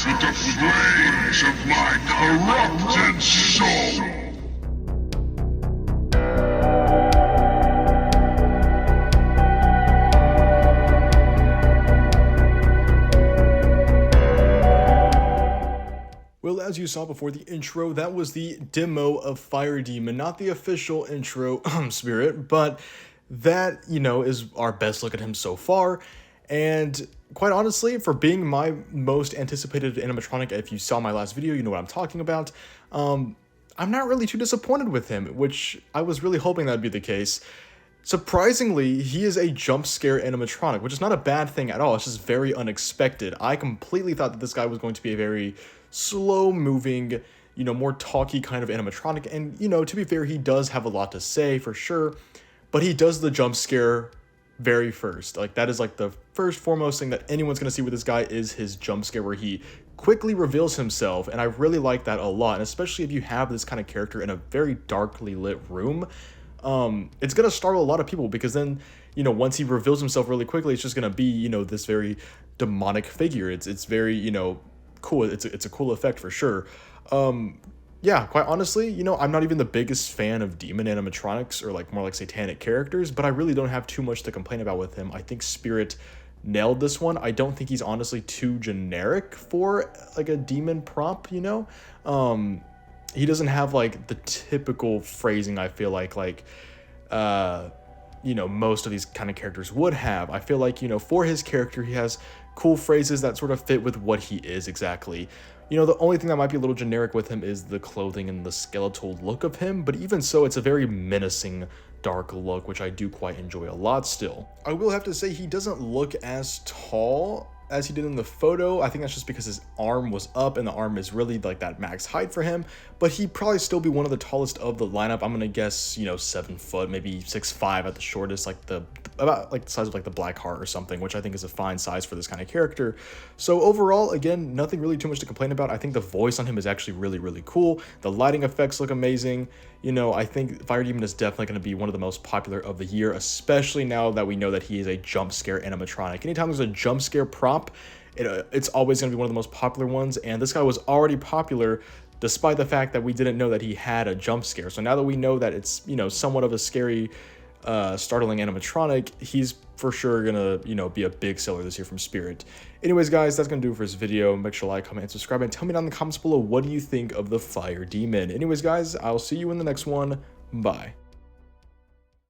with the flames of my corrupted soul. Well, as you saw before the intro, that was the demo of Fire Demon, not the official intro, Spirit, but that, is our best look at him so far. And quite honestly, for being my most anticipated animatronic, if you saw my last video, you know what I'm talking about, I'm not really too disappointed with him, which I was really hoping that'd be the case. Surprisingly, he is a jump scare animatronic, which is not a bad thing at all. It's just very unexpected. I completely thought that this guy was going to be a very slow-moving, more talky kind of animatronic. And, to be fair, he does have a lot to say, for sure. But he does the jump scare very first. Like, that is, like, the first foremost thing that anyone's going to see with this guy is his jump scare, where he quickly reveals himself. And I really like that a lot. And especially if you have this kind of character in a very darkly lit room, it's going to startle a lot of people, because then, once he reveals himself really quickly, it's just going to be, this very demonic figure. It's very, cool. It's a cool effect for sure. Yeah, quite honestly, I'm not even the biggest fan of demon animatronics, or like more like satanic characters, but I really don't have too much to complain about with him. I think Spirit nailed this one. I don't think he's honestly too generic for like a demon prop, He doesn't have like the typical phrasing, I feel like most of these kind of characters would have. I feel like, for his character, he has cool phrases that sort of fit with what he is exactly. The only thing that might be a little generic with him is the clothing and the skeletal look of him, but even so, it's a very menacing, dark look, which I do quite enjoy a lot still. I will have to say he doesn't look as tall as he did in the photo. I think that's just because his arm was up, and the arm is really like that max height for him, but he'd probably still be one of the tallest of the lineup. I'm gonna guess 7 foot, maybe 6'5" at the shortest, like about like the size of like the Black Heart or something, which I think is a fine size for this kind of character. So overall, again, nothing really too much to complain about. I think the voice on him is actually really, really cool. The lighting effects look amazing. I think Fire Demon is definitely going to be one of the most popular of the year, especially now that we know that he is a jump scare animatronic. Anytime there's a jump scare prop, it's always going to be one of the most popular ones, and this guy was already popular despite the fact that we didn't know that he had a jump scare. So now that we know that it's, somewhat of a scary, startling animatronic, he's for sure gonna, be a big seller this year from Spirit. Anyways, guys, that's gonna do it for this video. Make sure to like, comment, and subscribe, and tell me down in the comments below, what do you think of the Fire Demon? Anyways, guys, I'll see you in the next one. Bye.